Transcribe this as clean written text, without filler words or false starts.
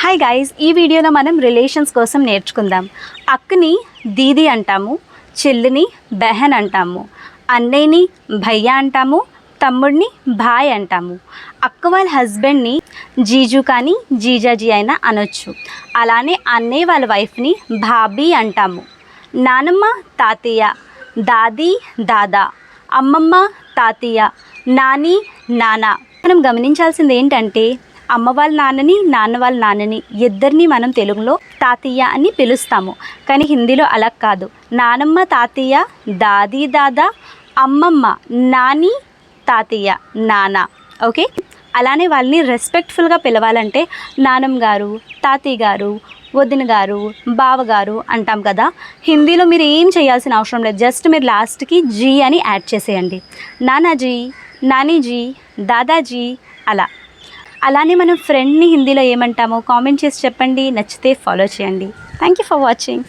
Hi guys, ఈ వీడియోలో మనం రిలేషన్స్ కోసం నేర్చుకుందాం. అక్కని దీది అంటాము, చెల్లిని బెహన్ అంటాము, అన్నయ్యని భయ్యా అంటాము, తమ్ముడిని భాయ్ అంటాము. అక్క వాళ్ళ హస్బెండ్ని జీజు కానీ జీజాజీ అయినా అనొచ్చు. అలానే అన్నయ్య వాళ్ళ వైఫ్ని భాబీ అంటాము. నానమ్మ తాతయ్య, దాది దాదా, అమ్మమ్మ తాతయ్య, నాని నాన్న. మనం గమనించాల్సింది ఏంటంటే అమ్మ వాళ్ళ నాన్నని, నాన్న వాళ్ళ నాన్నని ఇద్దరిని మనం తెలుగులో తాతయ్య అని పిలుస్తాము. కానీ హిందీలో అలా కాదు. నానమ్మ తాతయ్య, దాది దాదా, అమ్మమ్మ నాని, తాతయ్య నాన్న. ఓకే, అలానే వాళ్ళని రెస్పెక్ట్ఫుల్గా పిలవాలంటే నానమ్మ గారు, తాతయ్య గారు, వదిన గారు, బావగారు అంటాం కదా. హిందీలో మీరు ఏం చేయాల్సిన అవసరం లేదు. జస్ట్ మీరు లాస్ట్కి జీ అని యాడ్ చేసేయండి. నానాజీ, నానీజీ, దాదాజీ అలా. అలానే మనం ఫ్రెండ్ని హిందీలో ఏమంటామో కామెంట్ చేసి చెప్పండి. నచ్చితే ఫాలో చేయండి. Thank you for watching.